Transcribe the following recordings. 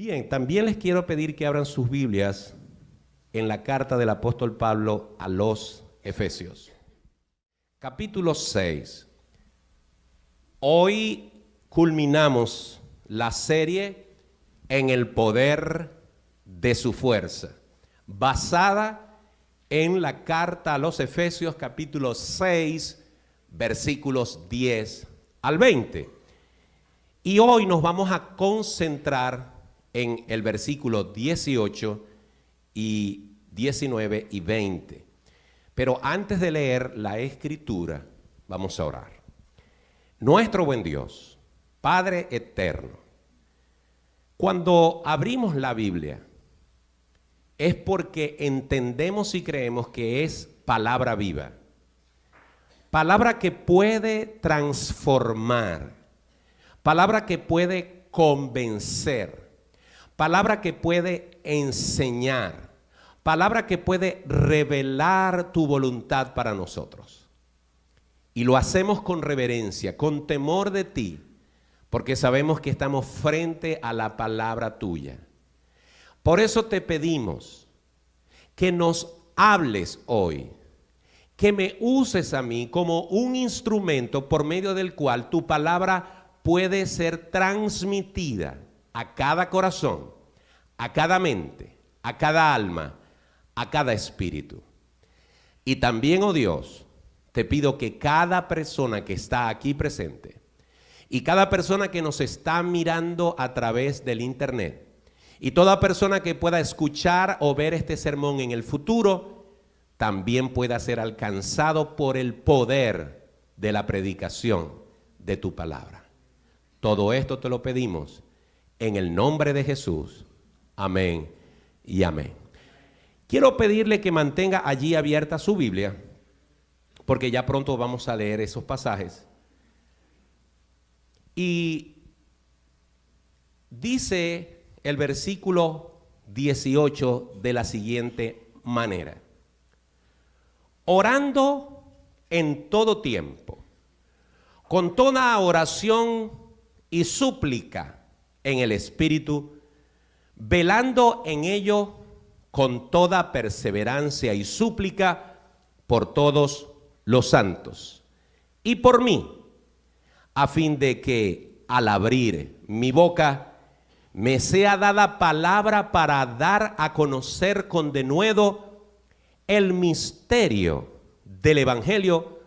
Bien, también les quiero pedir que abran sus Biblias en la carta del apóstol Pablo a los Efesios. Capítulo 6. Hoy culminamos la serie en el poder de su fuerza, basada en la carta a los Efesios capítulo 6, versículos 10 al 20. Y hoy nos vamos a concentrar en el versículo 18 y 19 y 20. Pero antes de leer la escritura, vamos a orar. Nuestro buen Dios, Padre eterno, cuando abrimos la Biblia, es porque entendemos y creemos que es palabra viva. Palabra que puede transformar, palabra que puede convencer, palabra que puede enseñar, palabra que puede revelar tu voluntad para nosotros. Y lo hacemos con reverencia, con temor de ti, porque sabemos que estamos frente a la palabra tuya. Por eso te pedimos que nos hables hoy, que me uses a mí como un instrumento por medio del cual tu palabra puede ser transmitida a cada corazón, a cada mente, a cada alma, a cada espíritu. Y también, oh Dios, te pido que cada persona que está aquí presente y cada persona que nos está mirando a través del internet y toda persona que pueda escuchar o ver este sermón en el futuro, también pueda ser alcanzado por el poder de la predicación de tu palabra. Todo esto te lo pedimos en el nombre de Jesús. Amén y amén. Quiero pedirle que mantenga allí abierta su Biblia, porque ya pronto vamos a leer esos pasajes. Y dice el versículo 18 de la siguiente manera: orando en todo tiempo, con toda oración y súplica en el Espíritu, velando en ello con toda perseverancia y súplica por todos los santos y por mí, a fin de que al abrir mi boca me sea dada palabra para dar a conocer con denuedo el misterio del Evangelio,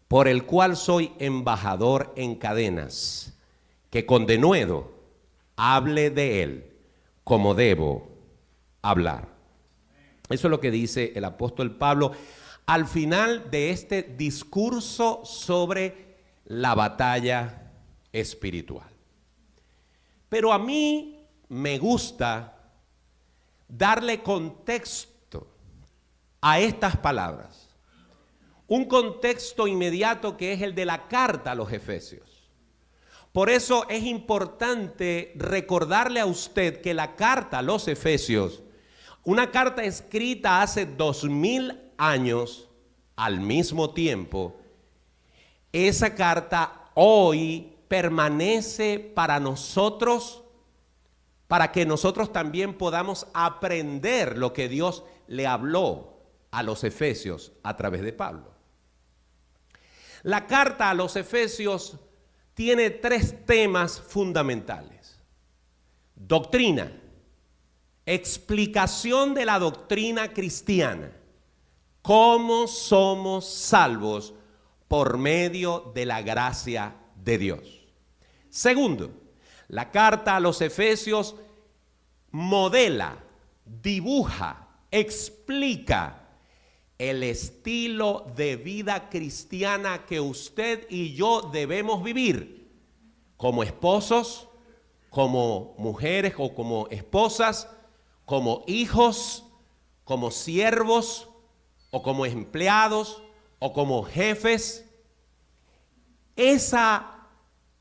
por el cual soy embajador en cadenas, que con denuedo hable de él como debo hablar. Eso es lo que dice el apóstol Pablo al final de este discurso sobre la batalla espiritual. Pero a mí me gusta darle contexto a estas palabras. Un contexto inmediato que es el de la carta a los Efesios. Por eso es importante recordarle a usted que la carta a los Efesios, una carta escrita hace 2000 años al mismo tiempo, esa carta hoy permanece para nosotros, para que nosotros también podamos aprender lo que Dios le habló a los Efesios a través de Pablo. La carta a los Efesios tiene 3 temas fundamentales: doctrina, explicación de la doctrina cristiana, cómo somos salvos por medio de la gracia de Dios. Segundo, la carta a los Efesios modela, dibuja, explica el estilo de vida cristiana que usted y yo debemos vivir como esposos, como mujeres o como esposas, como hijos, como siervos o como empleados o como jefes. Esa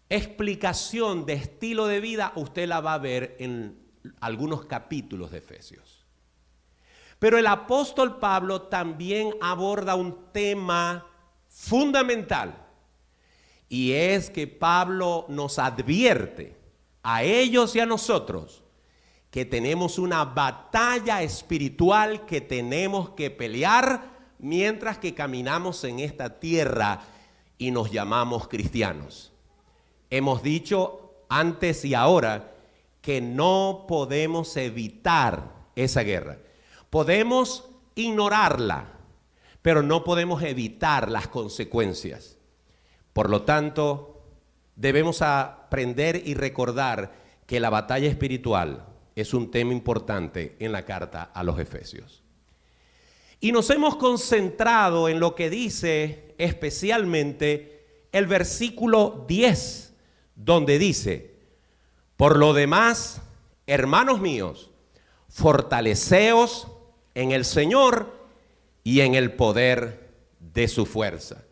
explicación de estilo de vida usted la va a ver en algunos capítulos de Efesios. Pero el apóstol Pablo también aborda un tema fundamental, y es que Pablo nos advierte a ellos y a nosotros que tenemos una batalla espiritual que tenemos que pelear mientras que caminamos en esta tierra y nos llamamos cristianos. Hemos dicho antes y ahora que no podemos evitar esa guerra. Podemos ignorarla, pero no podemos evitar las consecuencias. Por lo tanto, debemos aprender y recordar que la batalla espiritual es un tema importante en la carta a los Efesios. Y nos hemos concentrado en lo que dice especialmente el versículo 10, donde dice: por lo demás, hermanos míos, fortaleceos en el Señor y en el poder de su fuerza.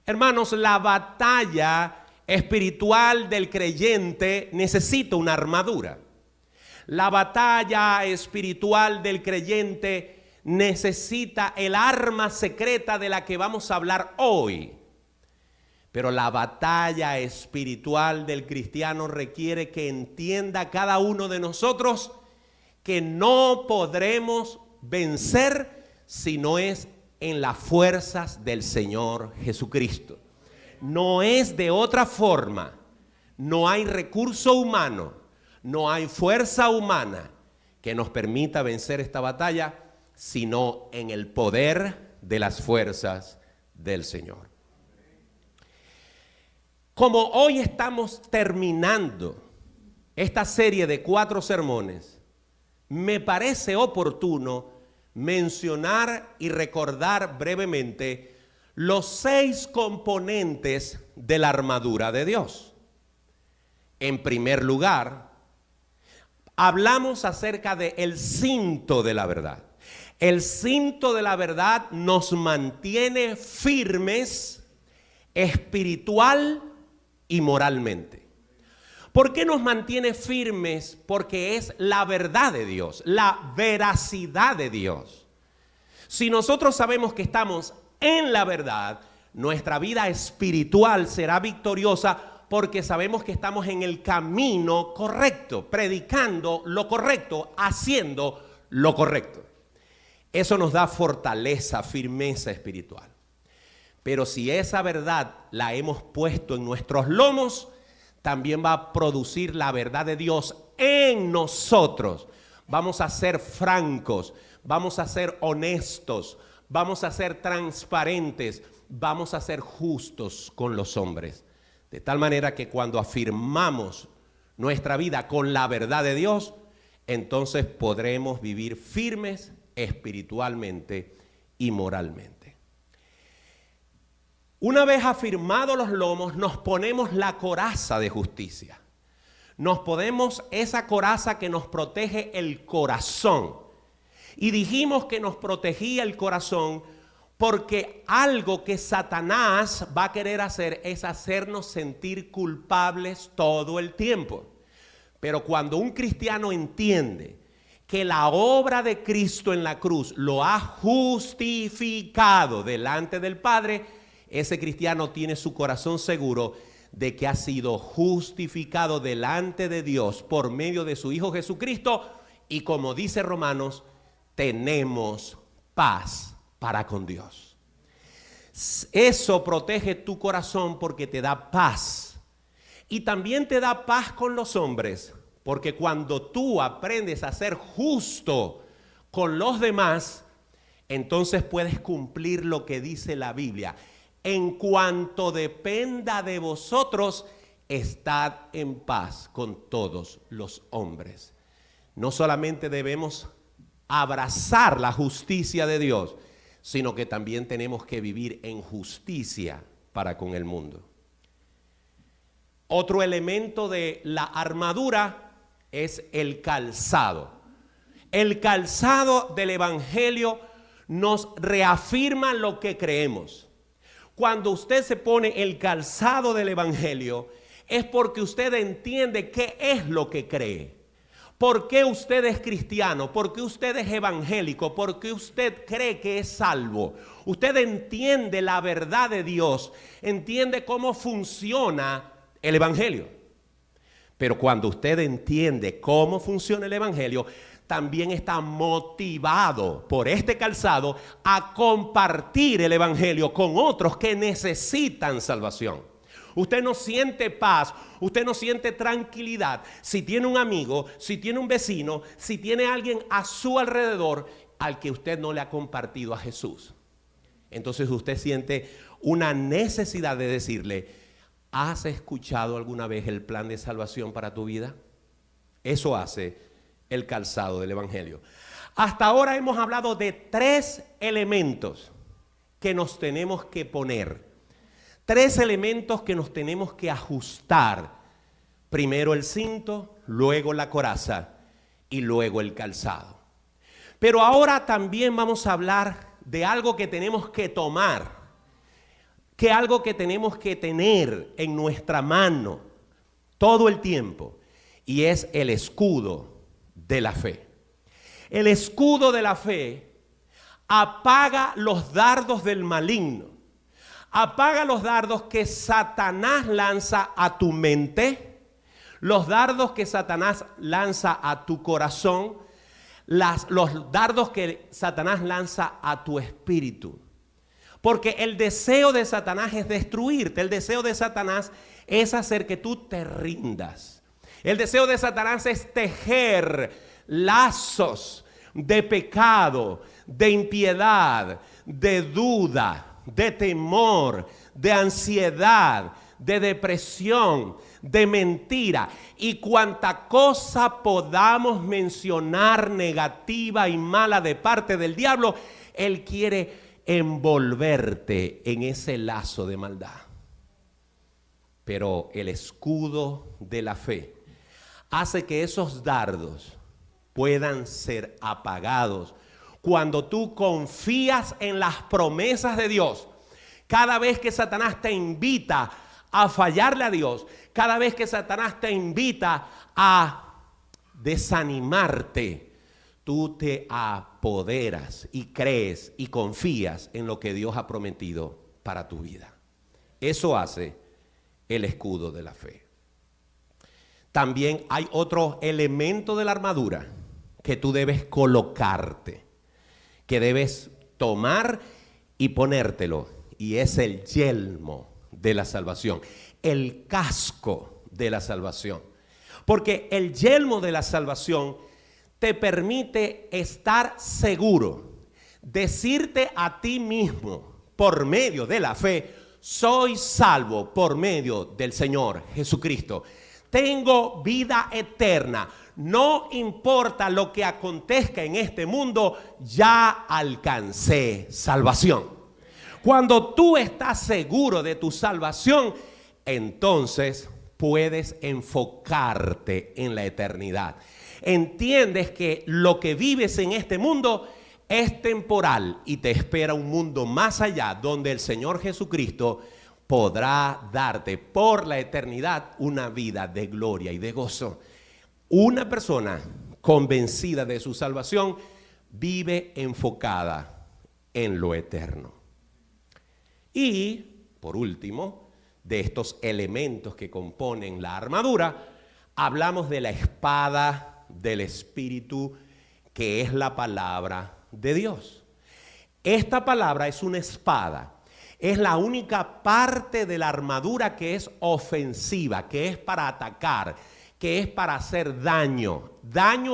Hermanos, la batalla espiritual del creyente necesita una armadura. La batalla espiritual del creyente necesita el arma secreta de la que vamos a hablar hoy. Pero la batalla espiritual del cristiano requiere que entienda cada uno de nosotros que no podremos vencer si no es en las fuerzas del Señor Jesucristo. No es de otra forma. No hay recurso humano, no hay fuerza humana que nos permita vencer esta batalla, sino en el poder de las fuerzas del Señor. Como hoy estamos terminando esta serie de 4 sermones, me parece oportuno mencionar y recordar brevemente los 6 componentes de la armadura de Dios. En primer lugar, hablamos acerca del cinto de la verdad. El cinto de la verdad nos mantiene firmes espiritual y moralmente. ¿Por qué nos mantiene firmes? Porque es la verdad de Dios, la veracidad de Dios. Si nosotros sabemos que estamos en la verdad, nuestra vida espiritual será victoriosa porque sabemos que estamos en el camino correcto, predicando lo correcto, haciendo lo correcto. Eso nos da fortaleza, firmeza espiritual. Pero si esa verdad la hemos puesto en nuestros lomos, también va a producir la verdad de Dios en nosotros. Vamos a ser francos, vamos a ser honestos, vamos a ser transparentes, vamos a ser justos con los hombres. De tal manera que cuando afirmamos nuestra vida con la verdad de Dios, entonces podremos vivir firmes espiritualmente y moralmente. Una vez afirmados los lomos, nos ponemos la coraza de justicia. Nos ponemos esa coraza que nos protege el corazón. Y dijimos que nos protegía el corazón porque algo que Satanás va a querer hacer es hacernos sentir culpables todo el tiempo. Pero cuando un cristiano entiende que la obra de Cristo en la cruz lo ha justificado delante del Padre, ese cristiano tiene su corazón seguro de que ha sido justificado delante de Dios por medio de su Hijo Jesucristo. Y como dice Romanos, tenemos paz para con Dios. Eso protege tu corazón porque te da paz. Y también te da paz con los hombres, porque cuando tú aprendes a ser justo con los demás, entonces puedes cumplir lo que dice la Biblia. En cuanto dependa de vosotros, estad en paz con todos los hombres. No solamente debemos abrazar la justicia de Dios, sino que también tenemos que vivir en justicia para con el mundo. Otro elemento de la armadura es el calzado. El calzado del Evangelio nos reafirma lo que creemos. Cuando usted se pone el calzado del Evangelio, es porque usted entiende qué es lo que cree. ¿Por qué usted es cristiano? ¿Por qué usted es evangélico? ¿Por qué usted cree que es salvo? Usted entiende la verdad de Dios, entiende cómo funciona el Evangelio. Pero cuando usted entiende cómo funciona el Evangelio, también está motivado por este calzado a compartir el Evangelio con otros que necesitan salvación. Usted no siente paz, usted no siente tranquilidad si tiene un amigo, si tiene un vecino, si tiene alguien a su alrededor al que usted no le ha compartido a Jesús. Entonces usted siente una necesidad de decirle: ¿has escuchado alguna vez el plan de salvación para tu vida? Eso hace el calzado del Evangelio. Hasta ahora hemos hablado de 3 elementos que nos tenemos que poner. 3 elementos que nos tenemos que ajustar. Primero el cinto, luego la coraza y luego el calzado. Pero ahora también vamos a hablar de algo que tenemos que tomar, que algo que tenemos que tener en nuestra mano todo el tiempo, y es el escudo de la fe. El escudo de la fe apaga los dardos del maligno, apaga los dardos que Satanás lanza a tu mente, los dardos que Satanás lanza a tu corazón, los dardos que Satanás lanza a tu espíritu. Porque el deseo de Satanás es destruirte. El deseo de Satanás es hacer que tú te rindas. El deseo de Satanás es tejer lazos de pecado, de impiedad, de duda, de temor, de ansiedad, de depresión, de mentira y cuanta cosa podamos mencionar negativa y mala de parte del diablo. Él quiere envolverte en ese lazo de maldad. Pero el escudo de la fe hace que esos dardos puedan ser apagados cuando tú confías en las promesas de Dios. Cada vez que Satanás te invita a fallarle a Dios, cada vez que Satanás te invita a desanimarte, tú te apoderas y crees y confías en lo que Dios ha prometido para tu vida. Eso hace el escudo de la fe. También hay otro elemento de la armadura que tú debes colocarte, que debes tomar y ponértelo, y es el yelmo de la salvación, el casco de la salvación. Porque el yelmo de la salvación te permite estar seguro, decirte a ti mismo por medio de la fe: soy salvo por medio del Señor Jesucristo. Tengo vida eterna. No importa lo que acontezca en este mundo, ya alcancé salvación. Cuando tú estás seguro de tu salvación, entonces puedes enfocarte en la eternidad. Entiendes que lo que vives en este mundo es temporal y te espera un mundo más allá, donde el Señor Jesucristo podrá darte por la eternidad una vida de gloria y de gozo. Una persona convencida de su salvación vive enfocada en lo eterno. Y, por último, de estos elementos que componen la armadura, hablamos de la espada del Espíritu, que es la palabra de Dios. Esta palabra es una espada. Es la única parte de la armadura que es ofensiva, que es para atacar, que es para hacer daño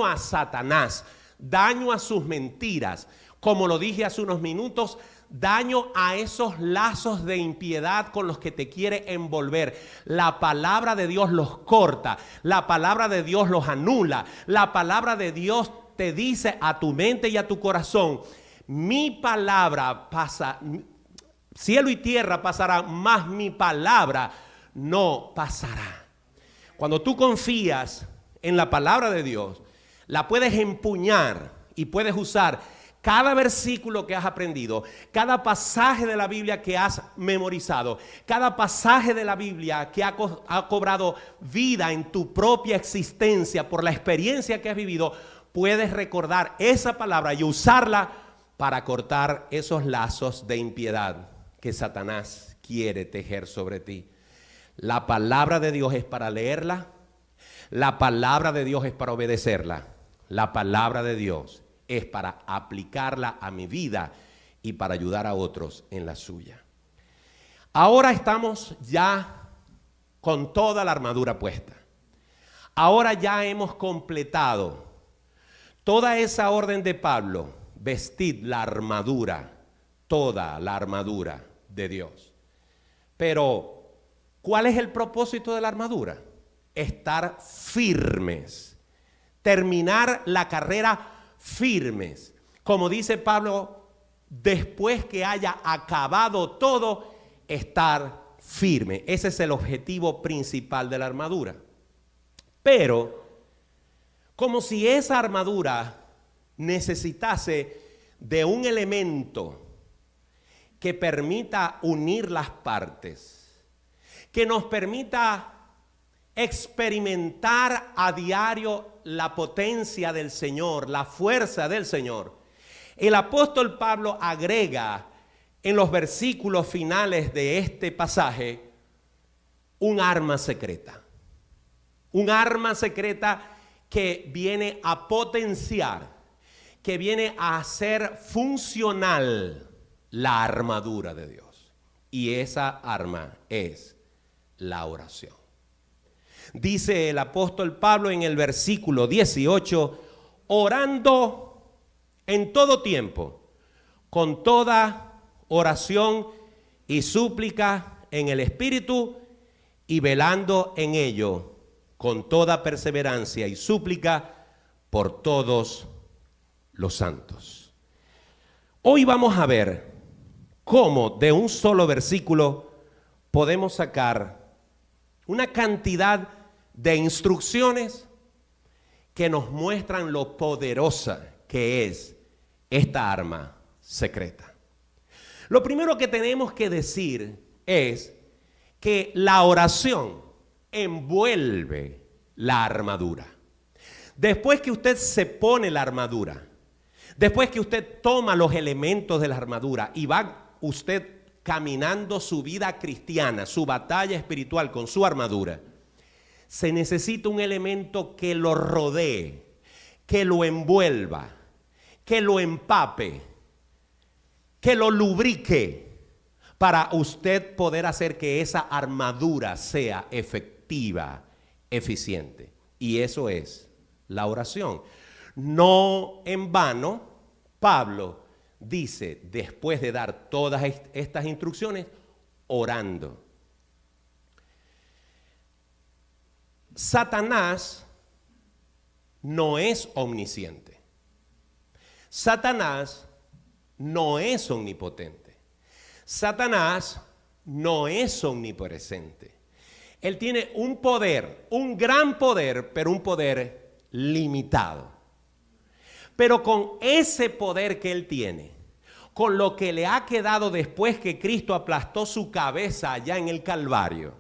a Satanás, daño a sus mentiras. Como lo dije hace unos minutos, daño a esos lazos de impiedad con los que te quiere envolver. La palabra de Dios los corta, la palabra de Dios los anula, la palabra de Dios te dice a tu mente y a tu corazón: mi palabra pasa, cielo y tierra pasarán, mas mi palabra no pasará. Cuando tú confías en la palabra de Dios, la puedes empuñar y puedes usar cada versículo que has aprendido, cada pasaje de la Biblia que has memorizado, cada pasaje de la Biblia que ha cobrado vida en tu propia existencia por la experiencia que has vivido. Puedes recordar esa palabra y usarla para cortar esos lazos de impiedad que Satanás quiere tejer sobre ti. La palabra de Dios es para leerla, La palabra de Dios es para obedecerla. La palabra de Dios es para aplicarla a mi vida y para ayudar a otros en la suya. Ahora estamos ya con toda la armadura puesta. Ahora ya hemos completado toda esa orden de Pablo. Vestid la armadura, toda la armadura de Dios. Pero, ¿cuál es el propósito de la armadura? Estar firmes, terminar la carrera firmes. Como dice Pablo, después que haya acabado todo, estar firme. Ese es el objetivo principal de la armadura. Pero, como si esa armadura necesitase de un elemento que permita unir las partes, que nos permita experimentar a diario la potencia del Señor, la fuerza del Señor. El apóstol Pablo agrega en los versículos finales de este pasaje un arma secreta. Un arma secreta que viene a potenciar, que viene a hacer funcional la armadura de Dios. Y esa arma es la oración. Dice el apóstol Pablo en el versículo 18, orando en todo tiempo, con toda oración y súplica en el Espíritu, y velando en ello con toda perseverancia y súplica por todos los santos. Hoy vamos a ver cómo de un solo versículo podemos sacar una cantidad de instrucciones que nos muestran lo poderosa que es esta arma secreta. Lo primero que tenemos que decir es que la oración envuelve la armadura. Después que usted se pone la armadura, después que usted toma los elementos de la armadura y va usted caminando su vida cristiana, su batalla espiritual con su armadura, se necesita un elemento que lo rodee, que lo envuelva, que lo empape, que lo lubrique, para usted poder hacer que esa armadura sea efectiva, eficiente. Y eso es la oración. No en vano, Pablo dice, después de dar todas estas instrucciones, orando. Satanás no es omnisciente. Satanás no es omnipotente. Satanás no es omnipresente. Él tiene un poder, un gran poder, pero un poder limitado. Pero con ese poder que él tiene, con lo que le ha quedado después que Cristo aplastó su cabeza allá en el Calvario,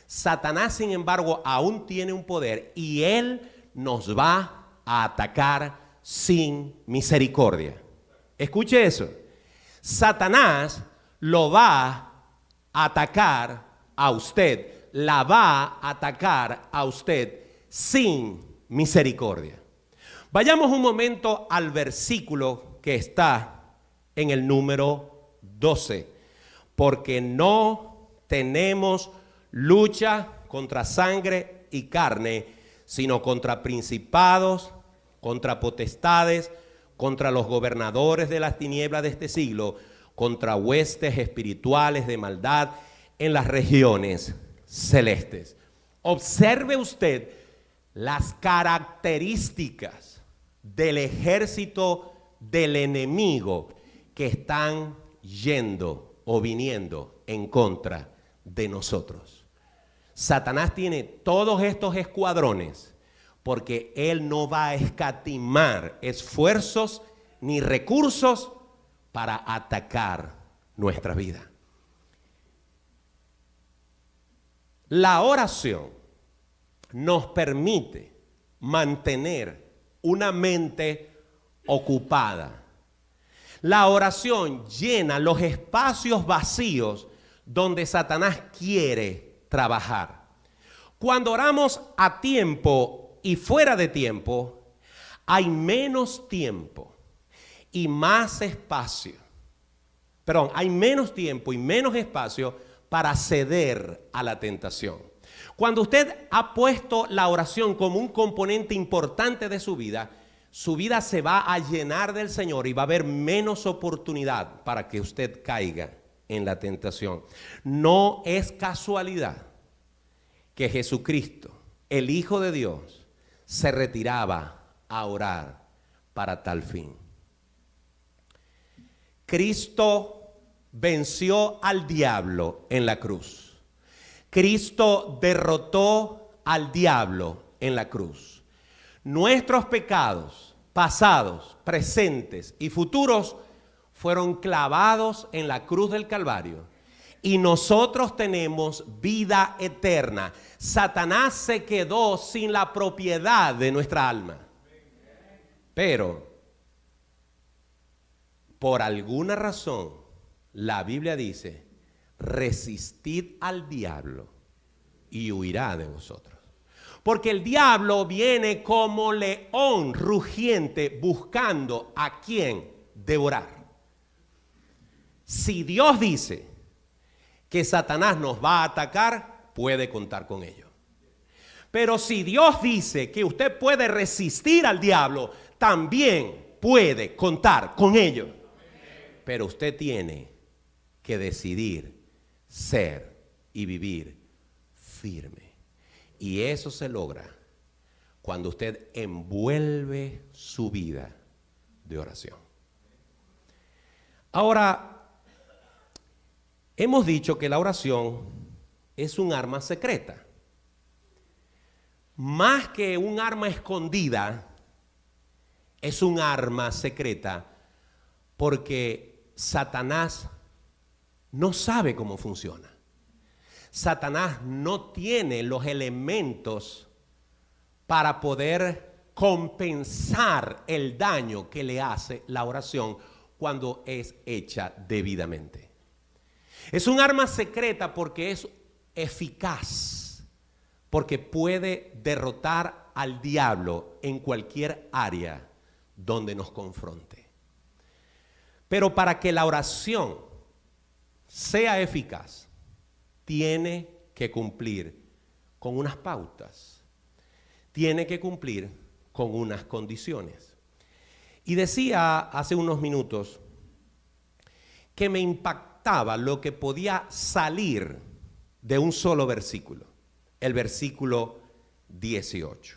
Satanás, sin embargo, aún tiene un poder y él nos va a atacar sin misericordia. Escuche eso. Satanás lo va a atacar a usted, la va a atacar a usted sin misericordia. Vayamos un momento al versículo que está en el número 12. Porque no tenemos lucha contra sangre y carne, sino contra principados, contra potestades, contra los gobernadores de las tinieblas de este siglo, contra huestes espirituales de maldad en las regiones celestes. Observe usted las características del ejército del enemigo que están yendo o viniendo en contra de nosotros. Satanás tiene todos estos escuadrones porque él no va a escatimar esfuerzos ni recursos para atacar nuestra vida. La oración nos permite mantener una mente ocupada. La oración llena los espacios vacíos donde Satanás quiere trabajar. Cuando oramos a tiempo y fuera de tiempo, hay menos tiempo y más espacio. Perdón, hay menos tiempo y menos espacio para ceder a la tentación. Cuando usted ha puesto la oración como un componente importante de su vida se va a llenar del Señor y va a haber menos oportunidad para que usted caiga en la tentación. No es casualidad que Jesucristo, el Hijo de Dios, se retiraba a orar para tal fin. Cristo venció al diablo en la cruz. Cristo derrotó al diablo en la cruz. Nuestros pecados pasados, presentes y futuros fueron clavados en la cruz del Calvario y nosotros tenemos vida eterna. Satanás se quedó sin la propiedad de nuestra alma. Pero por alguna razón la Biblia dice: resistid al diablo y huirá de vosotros. Porque el diablo viene como león rugiente buscando a quien devorar. Si Dios dice que Satanás nos va a atacar, puede contar con ello. Pero si Dios dice que usted puede resistir al diablo, también puede contar con ello. Pero usted tiene que decidir ser y vivir firme. Y eso se logra cuando usted envuelve su vida de oración. Ahora, hemos dicho que la oración es un arma secreta. Más que un arma escondida, es un arma secreta porque Satanás no sabe cómo funciona. Satanás no tiene los elementos para poder compensar el daño que le hace la oración cuando es hecha debidamente. Es un arma secreta porque es eficaz, porque puede derrotar al diablo en cualquier área donde nos confronte. Pero para que la oración sea eficaz, tiene que cumplir con unas pautas, tiene que cumplir con unas condiciones. Y decía hace unos minutos que me impactaba lo que podía salir de un solo versículo, el versículo 18.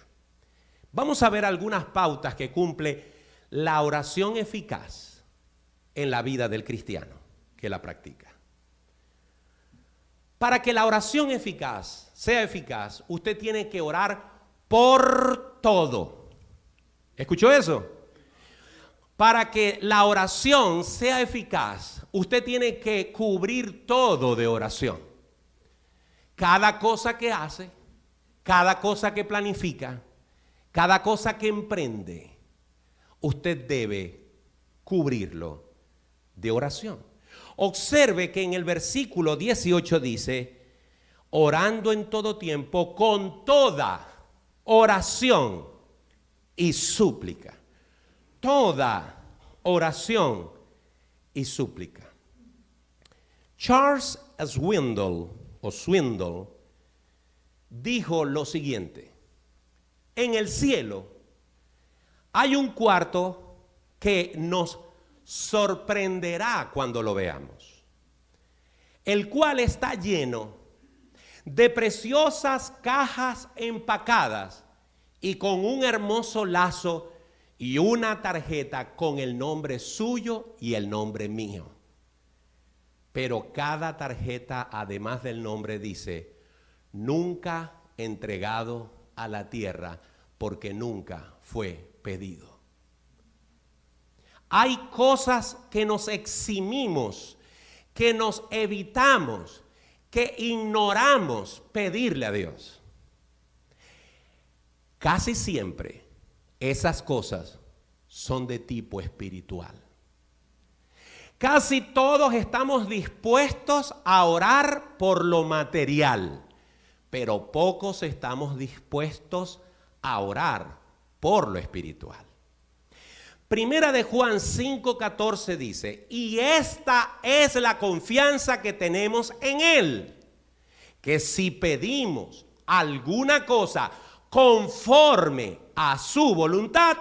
Vamos a ver algunas pautas que cumple la oración eficaz en la vida del cristiano que la practica. Para que la oración sea eficaz, usted tiene que orar por todo. ¿Escuchó eso? Para que la oración sea eficaz, usted tiene que cubrir todo de oración. Cada cosa que hace, cada cosa que planifica, cada cosa que emprende, usted debe cubrirlo de oración. Observe que en el versículo 18 dice: orando en todo tiempo con toda oración y súplica. Toda oración y súplica. Charles Swindoll dijo lo siguiente: en el cielo hay un cuarto que nos sorprenderá cuando lo veamos, el cual está lleno de preciosas cajas empacadas y con un hermoso lazo y una tarjeta con el nombre suyo y el nombre mío. Pero cada tarjeta, además del nombre, dice: nunca entregado a la tierra, porque nunca fue pedido. Hay cosas que nos eximimos, que nos evitamos, que ignoramos pedirle a Dios. Casi siempre esas cosas son de tipo espiritual. Casi todos estamos dispuestos a orar por lo material, pero pocos estamos dispuestos a orar por lo espiritual. Primera de Juan 5:14 dice, y esta es la confianza que tenemos en Él, que si pedimos alguna cosa conforme a su voluntad,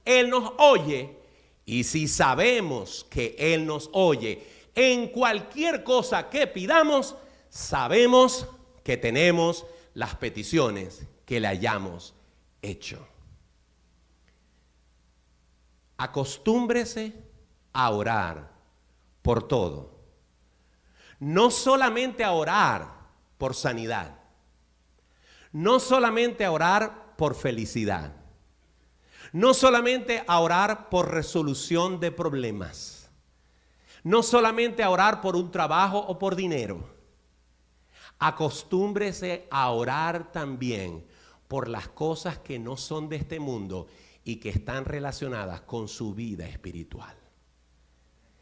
Él nos oye. Y si sabemos que Él nos oye en cualquier cosa que pidamos, sabemos que tenemos las peticiones que le hayamos hecho. Acostúmbrese a orar por todo. No solamente a orar por sanidad. No solamente a orar por felicidad. No solamente a orar por resolución de problemas. No solamente a orar por un trabajo o por dinero. Acostúmbrese a orar también por las cosas que no son de este mundo y que están relacionadas con su vida espiritual.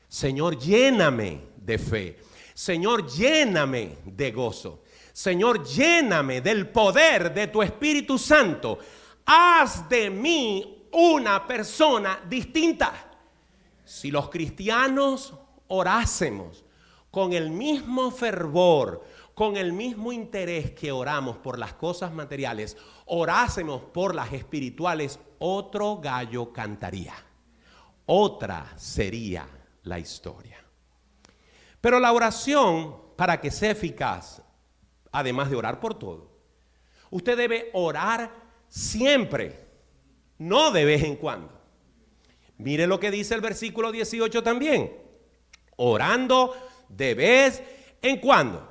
Señor, lléname de fe. Señor, lléname de gozo. Señor, lléname del poder de tu Espíritu Santo. Haz de mí una persona distinta. Si los cristianos orásemos con el mismo fervor, con el mismo interés que oramos por las cosas materiales, orásemos por las espirituales, otro gallo cantaría. Otra sería la historia. Pero la oración, para que sea eficaz, además de orar por todo, usted debe orar siempre, no de vez en cuando. Mire lo que dice el versículo 18 también. Orando de vez en cuando.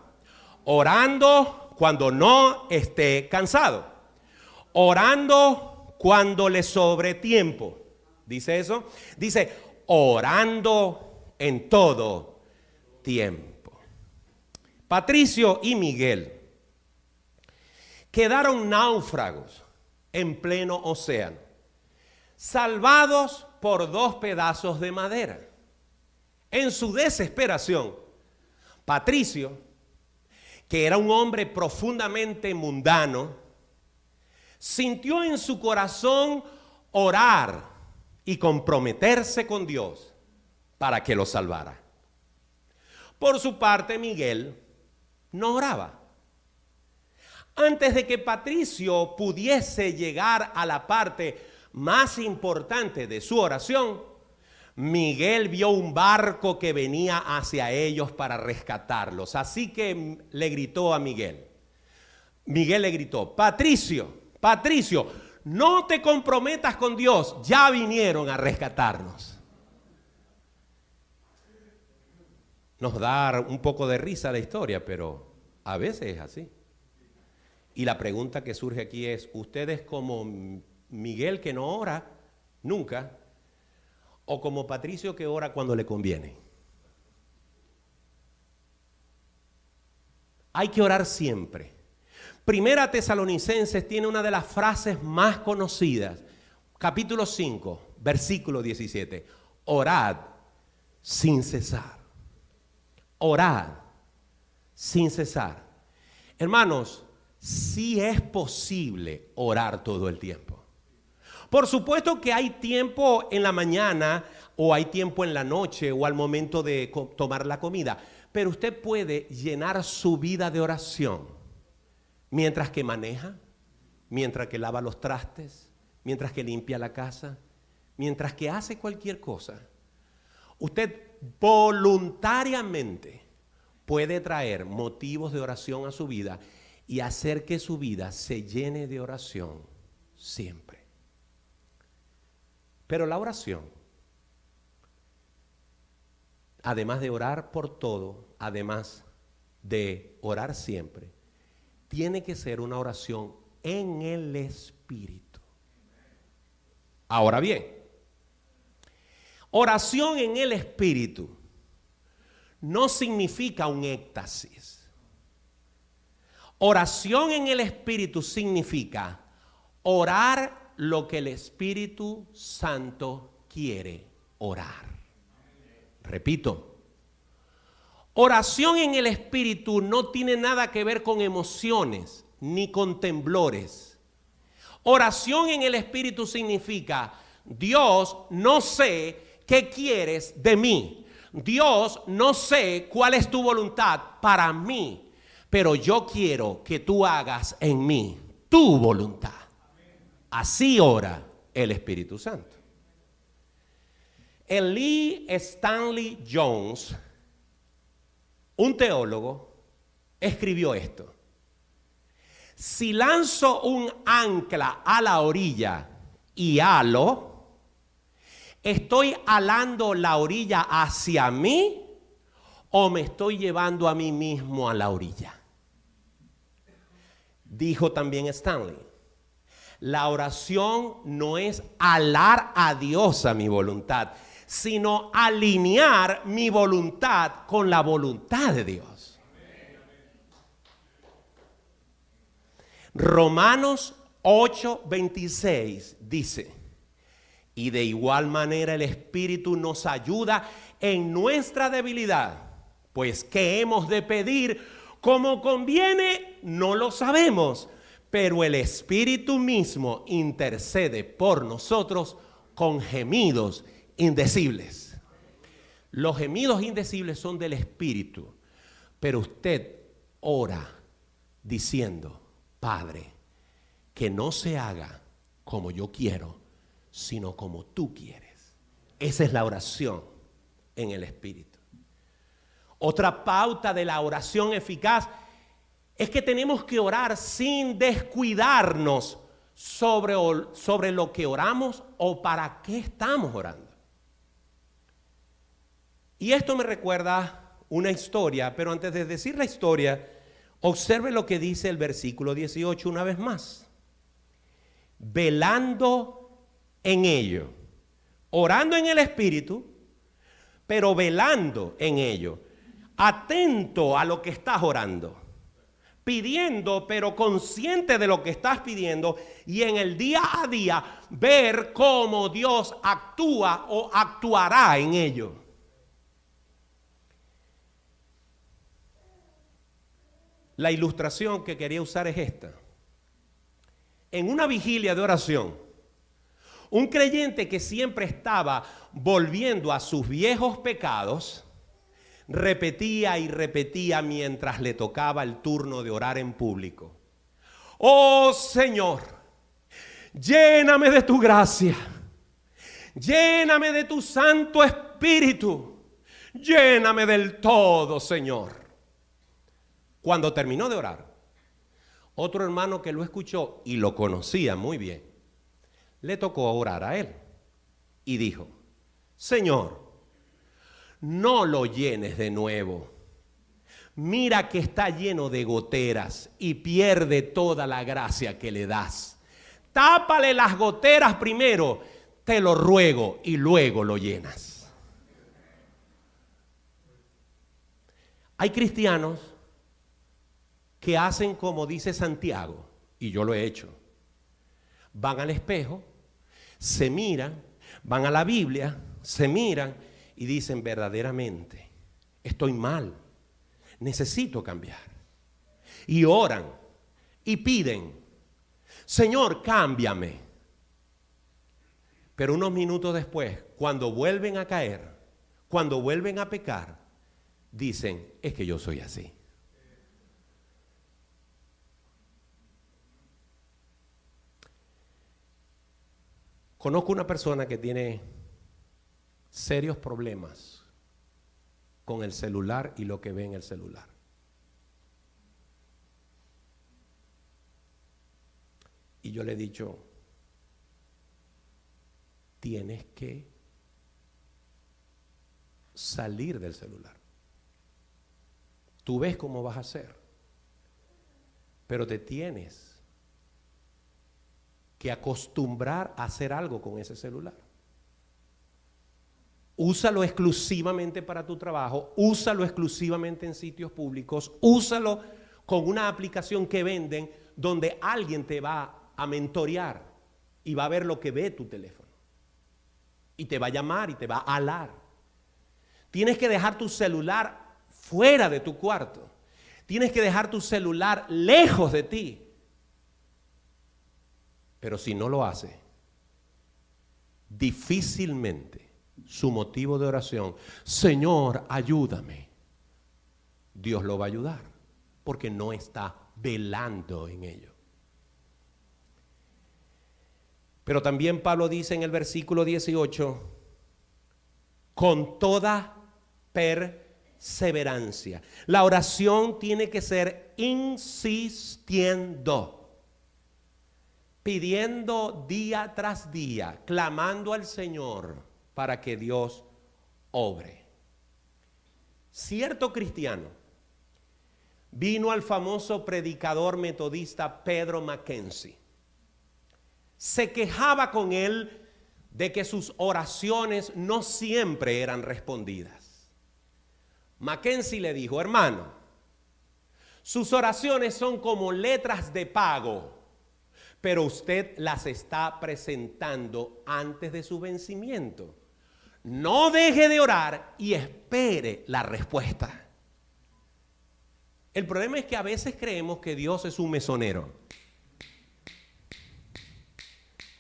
Orando cuando no esté cansado. Orando cuando le sobre tiempo. ¿Dice eso? Dice, orando en todo tiempo. Patricio y Miguel quedaron náufragos en pleno océano, salvados por 2 pedazos de madera. En su desesperación, Patricio, que era un hombre profundamente mundano, sintió en su corazón orar y comprometerse con Dios para que lo salvara. Por su parte, Miguel no oraba. Antes de que Patricio pudiese llegar a la parte más importante de su oración, Miguel vio un barco que venía hacia ellos para rescatarlos. Así que le gritó a Miguel. Miguel le gritó, Patricio, no te comprometas con Dios, ya vinieron a rescatarnos. Nos da un poco de risa la historia, pero a veces es así. Y la pregunta que surge aquí es, ¿ustedes como Miguel que no ora nunca? ¿O como Patricio que ora cuando le conviene? Hay que orar siempre. Primera Tesalonicenses tiene una de las frases más conocidas. Capítulo 5, versículo 17. Orad sin cesar. Orad sin cesar. Hermanos, sí es posible orar todo el tiempo. Por supuesto que hay tiempo en la mañana o hay tiempo en la noche o al momento de tomar la comida, pero usted puede llenar su vida de oración mientras que maneja, mientras que lava los trastes, mientras que limpia la casa, mientras que hace cualquier cosa. Usted voluntariamente puede traer motivos de oración a su vida y hacer que su vida se llene de oración siempre. Pero la oración, además de orar por todo, además de orar siempre, tiene que ser una oración en el Espíritu. Ahora bien, oración en el Espíritu no significa un éxtasis. Oración en el Espíritu significa orar lo que el Espíritu Santo quiere orar. Repito, oración en el Espíritu no tiene nada que ver con emociones ni con temblores. Oración en el Espíritu significa: Dios, no sé qué quieres de mí. Dios, no sé cuál es tu voluntad para mí, pero yo quiero que tú hagas en mí tu voluntad. Así ora el Espíritu Santo. El Lee Stanley Jones, un teólogo, escribió esto: si lanzo un ancla a la orilla y halo, ¿estoy halando la orilla hacia mí o me estoy llevando a mí mismo a la orilla? Dijo también Stanley: la oración no es alar a Dios a mi voluntad, sino alinear mi voluntad con la voluntad de Dios. Romanos 8:26 dice: y de igual manera el Espíritu nos ayuda en nuestra debilidad, pues qué hemos de pedir como conviene no lo sabemos, pero el Espíritu mismo intercede por nosotros con gemidos indecibles. Los gemidos indecibles son del Espíritu, pero usted ora diciendo: Padre, que no se haga como yo quiero, sino como tú quieres. Esa es la oración en el Espíritu. Otra pauta de la oración eficaz es que tenemos que orar sin descuidarnos sobre lo que oramos o para qué estamos orando. Y esto me recuerda una historia, pero antes de decir la historia, observe lo que dice el versículo 18 una vez más. Velando en ello, orando en el Espíritu, pero velando en ello, atento a lo que estás orando, pidiendo pero consciente de lo que estás pidiendo, y en el día a día ver cómo Dios actúa o actuará en ello. La ilustración que quería usar es esta. En una vigilia de oración, un creyente que siempre estaba volviendo a sus viejos pecados, repetía y repetía mientras le tocaba el turno de orar en público: oh Señor, lléname de tu gracia, lléname de tu Santo Espíritu, lléname del todo, Señor. Cuando terminó de orar, otro hermano que lo escuchó y lo conocía muy bien, le tocó orar a él y dijo: Señor, no lo llenes de nuevo. Mira que está lleno de goteras y pierde toda la gracia que le das. Tápale las goteras primero, te lo ruego, y luego lo llenas. Hay cristianos que hacen como dice Santiago, y yo lo he hecho. Van al espejo, se miran, van a la Biblia, se miran y dicen: verdaderamente estoy mal, necesito cambiar. Y oran y piden: Señor, cámbiame. Pero unos minutos después, cuando vuelven a caer, cuando vuelven a pecar, dicen: es que yo soy así. Conozco una persona que tiene serios problemas con el celular y lo que ve en el celular. Y yo le he dicho: tienes que salir del celular. Tú ves cómo vas a hacer, pero te tienes que acostumbrar a hacer algo con ese celular. Úsalo exclusivamente para tu trabajo, úsalo exclusivamente en sitios públicos, úsalo con una aplicación que venden donde alguien te va a mentorear y va a ver lo que ve tu teléfono y te va a llamar y te va a alar. Tienes que dejar tu celular fuera de tu cuarto. Tienes que dejar tu celular lejos de ti. Pero si no lo hace, difícilmente su motivo de oración, Señor, ayúdame, Dios lo va a ayudar, porque no está velando en ello. Pero también Pablo dice en el versículo 18, con toda perseverancia. La oración tiene que ser insistiendo, pidiendo día tras día, clamando al Señor para que Dios obre. Cierto cristiano vino al famoso predicador metodista Pedro Mackenzie. Se quejaba con él de que sus oraciones no siempre eran respondidas. Mackenzie le dijo, hermano, sus oraciones son como letras de pago, pero usted las está presentando antes de su vencimiento. No deje de orar y espere la respuesta. El problema es que a veces creemos que Dios es un mesonero.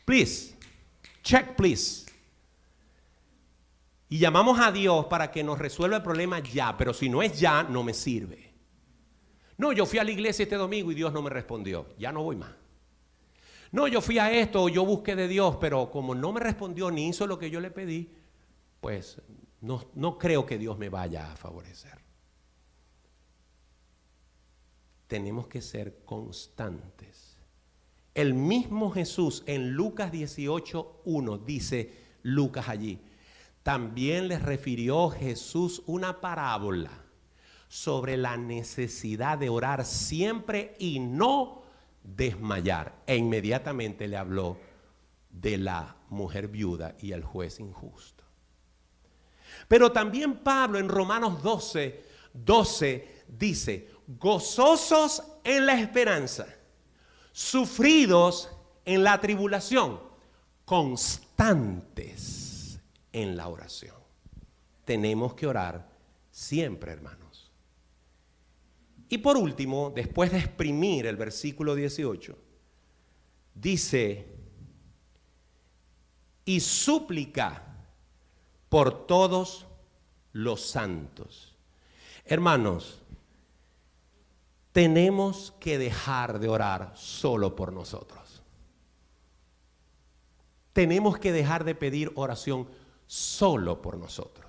Please, check please. Y llamamos a Dios para que nos resuelva el problema ya, pero si no es ya, no me sirve. No, yo fui a la iglesia este domingo y Dios no me respondió, ya no voy más. No, yo fui a esto, yo busqué de Dios, pero como no me respondió ni hizo lo que yo le pedí, pues no creo que Dios me vaya a favorecer. Tenemos que ser constantes. El mismo Jesús en Lucas 18:1 dice Lucas allí. También les refirió Jesús una parábola sobre la necesidad de orar siempre y no desmayar. E inmediatamente le habló de la mujer viuda y el juez injusto. Pero también Pablo en Romanos 12 dice, gozosos en la esperanza, sufridos en la tribulación, constantes en la oración. Tenemos que orar siempre, hermanos. Y por último, después de exprimir el versículo 18, dice, y súplica por todos los santos. Hermanos, tenemos que dejar de orar solo por nosotros. Tenemos que dejar de pedir oración solo por nosotros.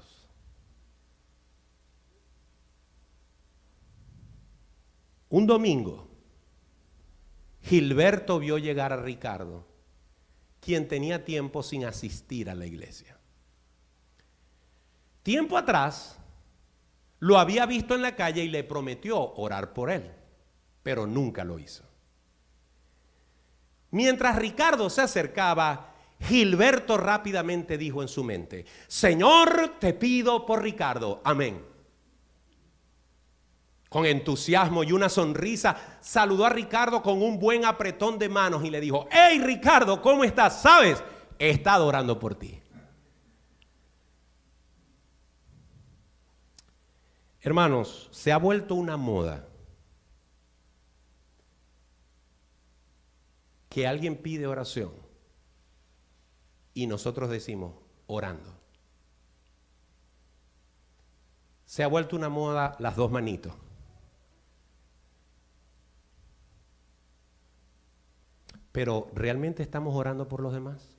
Un domingo, Gilberto vio llegar a Ricardo, quien tenía tiempo sin asistir a la iglesia. Tiempo atrás, lo había visto en la calle y le prometió orar por él, pero nunca lo hizo. Mientras Ricardo se acercaba, Gilberto rápidamente dijo en su mente, Señor, te pido por Ricardo, amén. Con entusiasmo y una sonrisa, saludó a Ricardo con un buen apretón de manos y le dijo, hey Ricardo, ¿cómo estás? ¿Sabes? He estado orando por ti. Hermanos, se ha vuelto una moda que alguien pide oración y nosotros decimos orando. Se ha vuelto una moda las dos manitos. Pero ¿realmente estamos orando por los demás?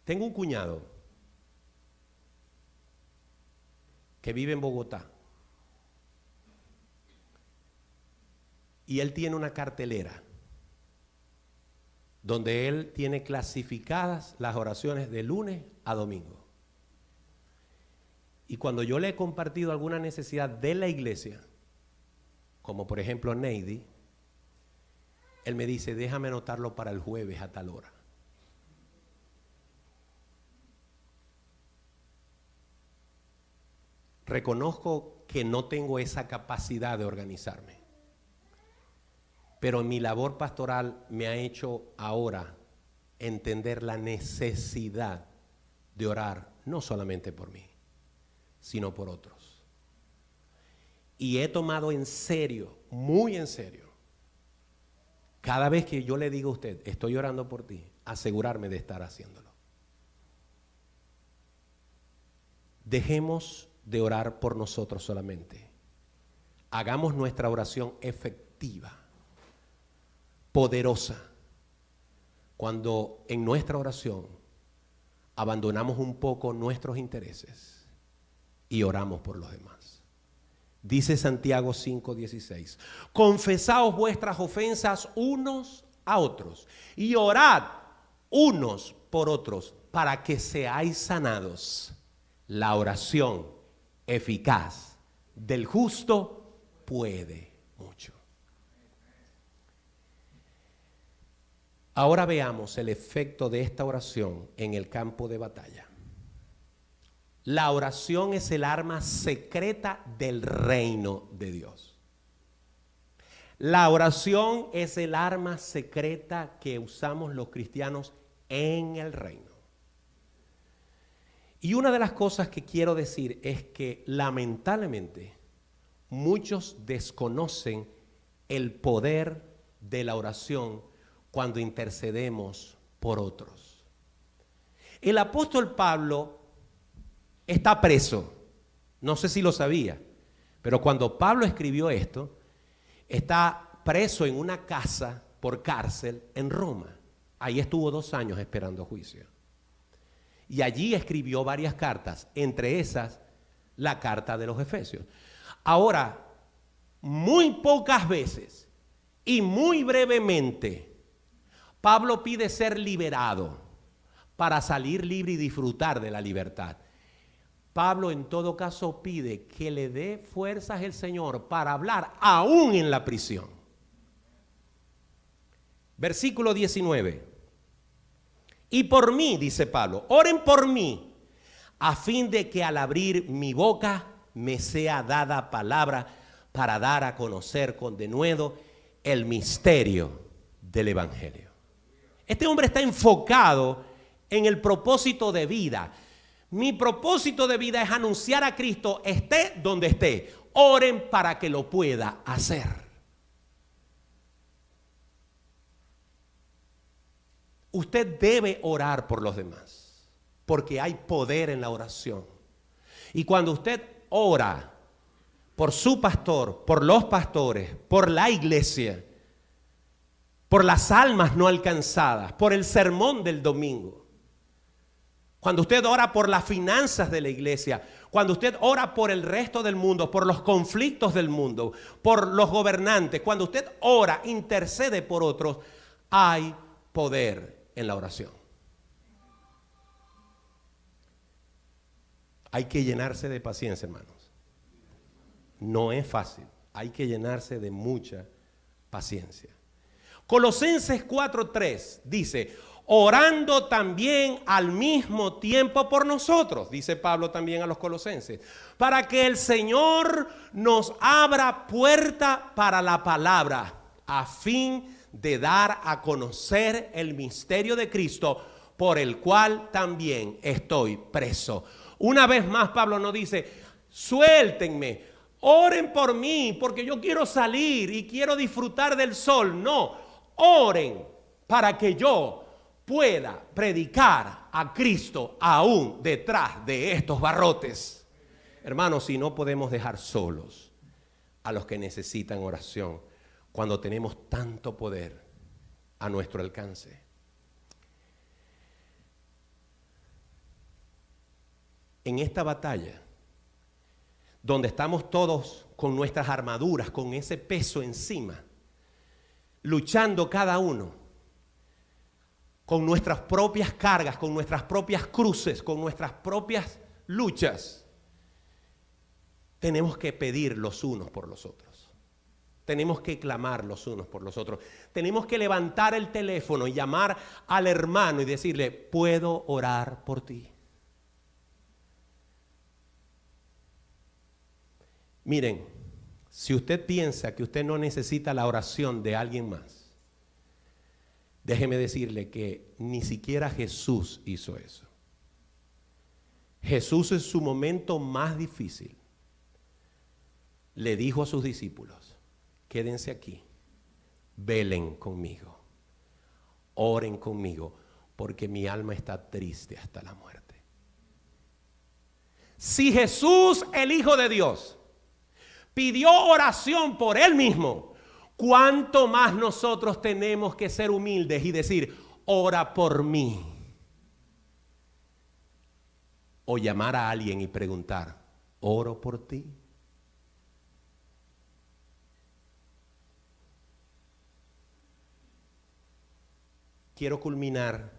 Tengo un cuñado que vive en Bogotá y él tiene una cartelera donde él tiene clasificadas las oraciones de lunes a domingo. Y cuando yo le he compartido alguna necesidad de la iglesia, como por ejemplo Neidy, él me dice, déjame anotarlo para el jueves a tal hora. Reconozco que no tengo esa capacidad de organizarme, pero mi labor pastoral me ha hecho ahora entender la necesidad de orar, no solamente por mí, sino por otros. Y he tomado en serio, muy en serio, Cada vez que yo le diga a usted, estoy orando por ti, asegurarme de estar haciéndolo. Dejemos de orar por nosotros solamente. Hagamos nuestra oración efectiva, poderosa, cuando en nuestra oración abandonamos un poco nuestros intereses y oramos por los demás. Dice Santiago 5:16, confesaos vuestras ofensas unos a otros y orad unos por otros para que seáis sanados. La oración eficaz del justo puede mucho. Ahora veamos el efecto de esta oración en el campo de batalla. La oración es el arma secreta del reino de Dios. La oración es el arma secreta que usamos los cristianos en el reino. Y una de las cosas que quiero decir es que lamentablemente muchos desconocen el poder de la oración cuando intercedemos por otros. El apóstol Pablo está preso, no sé si lo sabía, pero cuando Pablo escribió esto, está preso en una casa por cárcel en Roma. Ahí estuvo 2 años esperando juicio. Y allí escribió varias cartas, entre esas la carta de los Efesios. Ahora, muy pocas veces y muy brevemente, Pablo pide ser liberado para salir libre y disfrutar de la libertad. Pablo en todo caso pide que le dé fuerzas el Señor para hablar aún en la prisión. Versículo 19. Y por mí, dice Pablo, oren por mí, a fin de que al abrir mi boca me sea dada palabra para dar a conocer con denuedo el misterio del Evangelio. Este hombre está enfocado en el propósito de vida. Mi propósito de vida es anunciar a Cristo, esté donde esté. Oren para que lo pueda hacer. Usted debe orar por los demás, porque hay poder en la oración. Y cuando usted ora por su pastor, por los pastores, por la iglesia, por las almas no alcanzadas, por el sermón del domingo, cuando usted ora por las finanzas de la iglesia, cuando usted ora por el resto del mundo, por los conflictos del mundo, por los gobernantes, cuando usted ora, intercede por otros, hay poder en la oración. Hay que llenarse de paciencia, hermanos. No es fácil. Hay que llenarse de mucha paciencia. Colosenses 4:3 dice, orando también al mismo tiempo por nosotros, dice Pablo también a los colosenses, para que el Señor nos abra puerta para la palabra, a fin de dar a conocer el misterio de Cristo, por el cual también estoy preso. Una vez más Pablo nos dice, suéltenme, oren por mí, porque yo quiero salir y quiero disfrutar del sol. No, oren para que yo pueda predicar a Cristo aún detrás de estos barrotes. Hermanos, si no podemos dejar solos a los que necesitan oración, cuando tenemos tanto poder a nuestro alcance. En esta batalla, donde estamos todos con nuestras armaduras, con ese peso encima, luchando cada uno, con nuestras propias cargas, con nuestras propias cruces, con nuestras propias luchas, tenemos que pedir los unos por los otros. Tenemos que clamar los unos por los otros. Tenemos que levantar el teléfono y llamar al hermano y decirle, ¿puedo orar por ti? Miren, si usted piensa que usted no necesita la oración de alguien más, déjeme decirle que ni siquiera Jesús hizo eso. Jesús en su momento más difícil le dijo a sus discípulos, quédense aquí, velen conmigo, oren conmigo, porque mi alma está triste hasta la muerte. Si Jesús, el Hijo de Dios, pidió oración por Él mismo, ¿cuánto más nosotros tenemos que ser humildes y decir, ora por mí? O llamar a alguien y preguntar, ¿oro por ti? Quiero culminar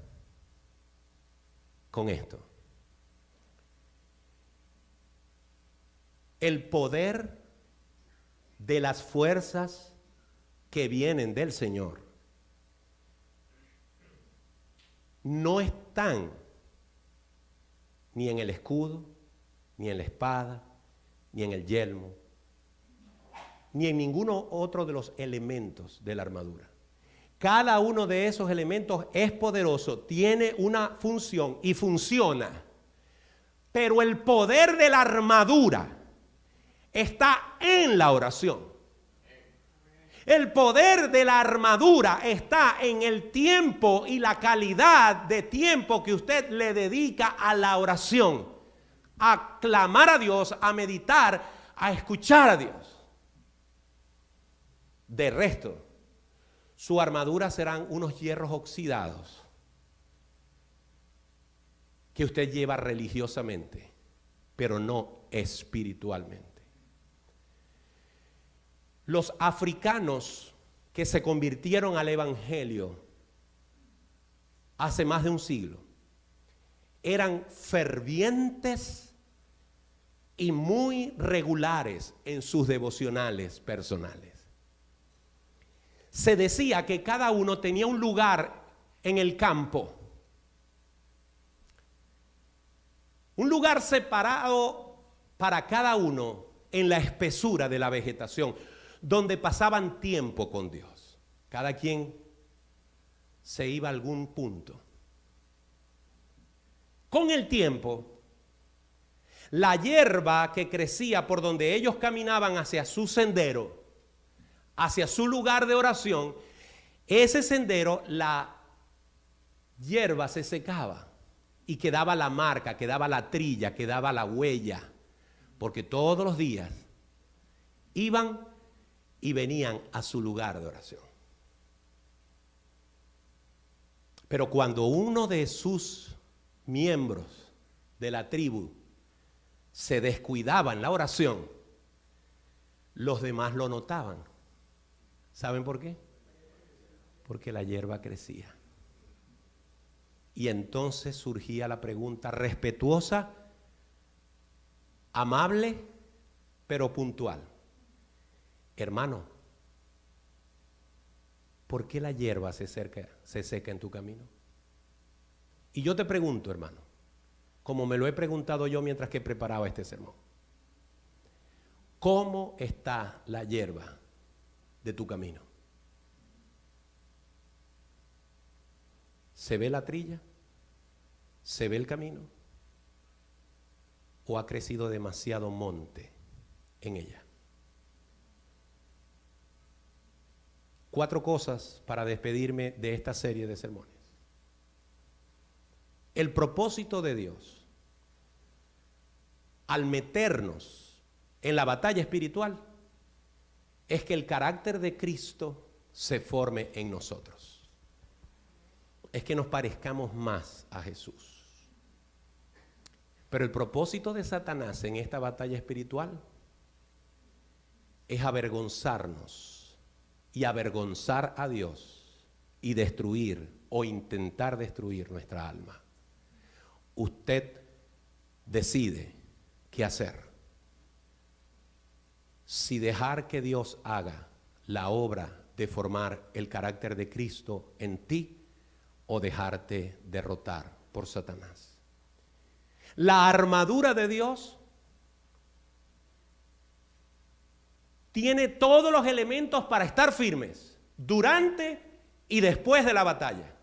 con esto. El poder de las fuerzas que vienen del Señor no están ni en el escudo, ni en la espada, ni en el yelmo, ni en ninguno otro de los elementos de la armadura. Cada uno de esos elementos es poderoso, tiene una función y funciona. Pero el poder de la armadura está en la oración. El poder de la armadura está en el tiempo y la calidad de tiempo que usted le dedica a la oración, a clamar a Dios, a meditar, a escuchar a Dios. De resto, su armadura serán unos hierros oxidados que usted lleva religiosamente, pero no espiritualmente. Los africanos que se convirtieron al evangelio hace más de un siglo eran fervientes y muy regulares en sus devocionales personales. Se decía que cada uno tenía un lugar en el campo, un lugar separado para cada uno en la espesura de la vegetación, donde pasaban tiempo con Dios. Cada quien se iba a algún punto. Con el tiempo, la hierba que crecía por donde ellos caminaban hacia su sendero, hacia su lugar de oración, ese sendero, la hierba se secaba y quedaba la marca, quedaba la trilla, quedaba la huella, porque todos los días iban y venían a su lugar de oración. Pero cuando uno de sus miembros de la tribu se descuidaba en la oración, los demás lo notaban. ¿Saben por qué? Porque la hierba crecía. Y entonces surgía la pregunta respetuosa, amable, pero puntual. Hermano, ¿por qué la hierba se seca en tu camino? Y yo te pregunto, hermano, como me lo he preguntado yo mientras que preparaba este sermón, ¿cómo está la hierba de tu camino? ¿Se ve la trilla? ¿Se ve el camino? ¿O ha crecido demasiado monte en ella? 4 cosas para despedirme de esta serie de sermones. El propósito de Dios al meternos en la batalla espiritual es que el carácter de Cristo se forme en nosotros. Es que nos parezcamos más a Jesús. Pero el propósito de Satanás en esta batalla espiritual es avergonzarnos y avergonzar a Dios y destruir o intentar destruir nuestra alma. Usted decide qué hacer. Si dejar que Dios haga la obra de formar el carácter de Cristo en ti o dejarte derrotar por Satanás. La armadura de Dios tiene todos los elementos para estar firmes durante y después de la batalla.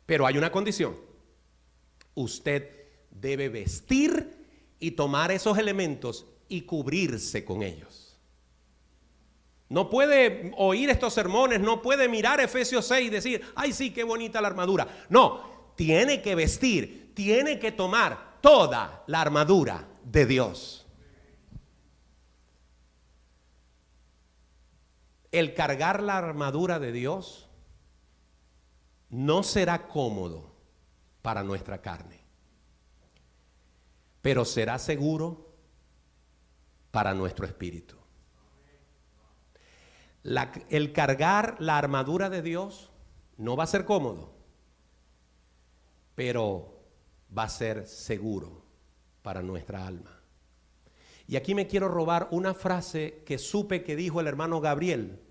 Pero hay una condición. Usted debe vestir y tomar esos elementos y cubrirse con ellos. No puede oír estos sermones, no puede mirar Efesios 6 y decir, ay sí, qué bonita la armadura. No, tiene que vestir, tiene que tomar toda la armadura de Dios. El cargar la armadura de Dios no será cómodo para nuestra carne, pero será seguro para nuestro espíritu. El cargar la armadura de Dios no va a ser cómodo, pero va a ser seguro para nuestra alma. Y aquí me quiero robar una frase que supe que dijo el hermano Gabriel,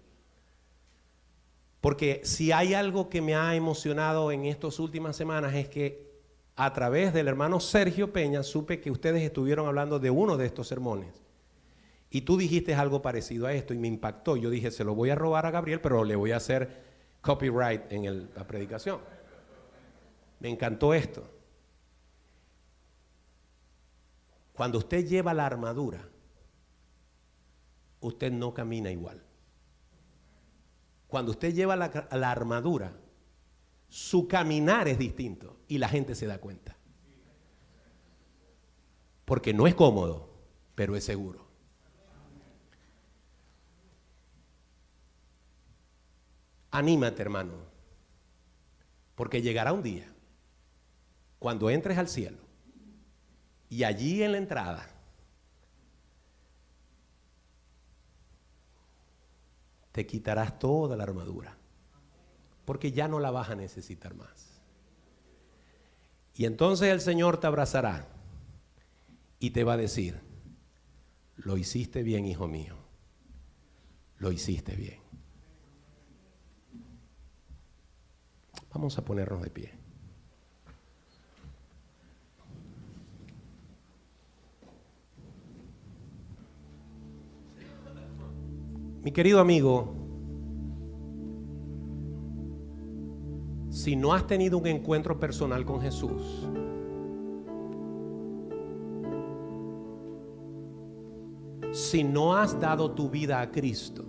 porque si hay algo que me ha emocionado en estas últimas semanas es que a través del hermano Sergio Peña supe que ustedes estuvieron hablando de uno de estos sermones. Y tú dijiste algo parecido a esto y me impactó. Yo dije, se lo voy a robar a Gabriel, pero le voy a hacer copyright en la predicación. Me encantó esto. Cuando usted lleva la armadura, usted no camina igual. Cuando usted lleva la armadura, su caminar es distinto y la gente se da cuenta. Porque no es cómodo, pero es seguro. Anímate, hermano, porque llegará un día cuando entres al cielo y allí en la entrada te quitarás toda la armadura, porque ya no la vas a necesitar más. Y entonces el Señor te abrazará y te va a decir, lo hiciste bien, hijo mío, lo hiciste bien. Vamos a ponernos de pie. Mi querido amigo, si no has tenido un encuentro personal con Jesús, si no has dado tu vida a Cristo,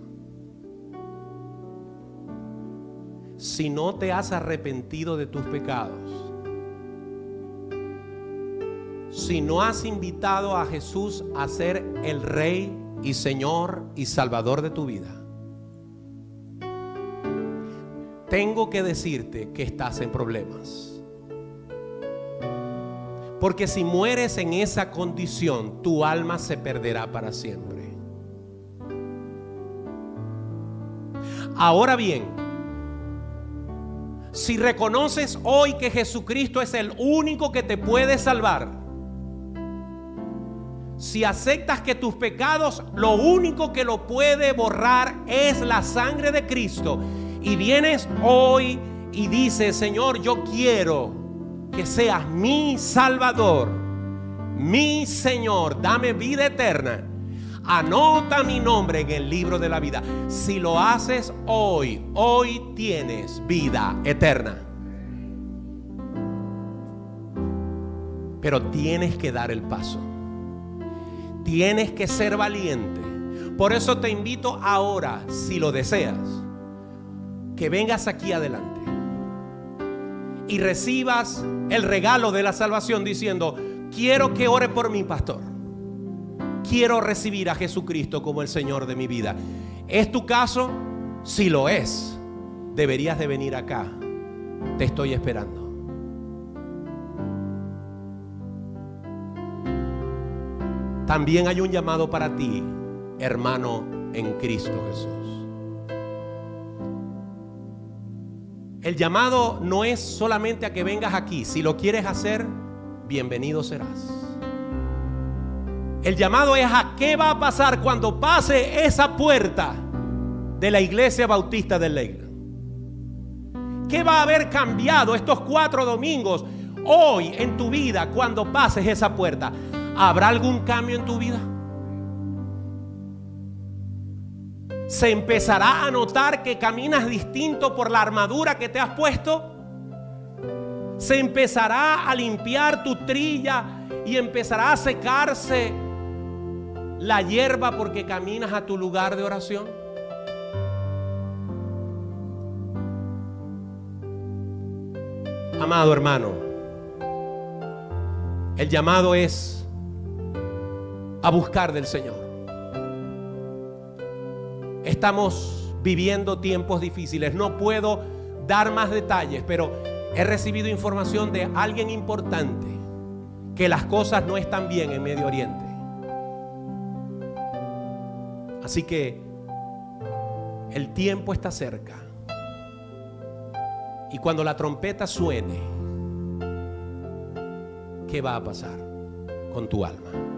si no te has arrepentido de tus pecados, si no has invitado a Jesús a ser el Rey y Señor y Salvador de tu vida, tengo que decirte que estás en problemas. Porque si mueres en esa condición, tu alma se perderá para siempre. Ahora bien, si reconoces hoy que Jesucristo es el único que te puede salvar, si aceptas que tus pecados, lo único que lo puede borrar es la sangre de Cristo, y vienes hoy y dices, Señor, yo quiero que seas mi Salvador, mi Señor, dame vida eterna, anota mi nombre en el libro de la vida. Si lo haces hoy tienes vida eterna. Pero tienes que dar el paso. Tienes que ser valiente. Por eso te invito ahora, si lo deseas, que vengas aquí adelante y recibas el regalo de la salvación diciendo, quiero que ore por mi pastor. Quiero recibir a Jesucristo como el Señor de mi vida. ¿Es tu caso? Si lo es, deberías de venir acá. Te estoy esperando. También hay un llamado para ti, hermano en Cristo Jesús. El llamado no es solamente a que vengas aquí. Si lo quieres hacer, bienvenido serás. El llamado es a qué va a pasar cuando pase esa puerta de la Iglesia Bautista del Lakeland. ¿Qué va a haber cambiado estos 4 domingos hoy en tu vida cuando pases esa puerta? ¿Habrá algún cambio en tu vida? ¿Se empezará a notar que caminas distinto por la armadura que te has puesto? ¿Se empezará a limpiar tu trilla y empezará a secarse la hierba porque caminas a tu lugar de oración? Amado hermano, el llamado es a buscar del Señor. Estamos viviendo tiempos difíciles. No puedo dar más detalles, pero he recibido información de alguien importante que las cosas no están bien en Medio Oriente. Así que el tiempo está cerca. Y cuando la trompeta suene, ¿qué va a pasar con tu alma?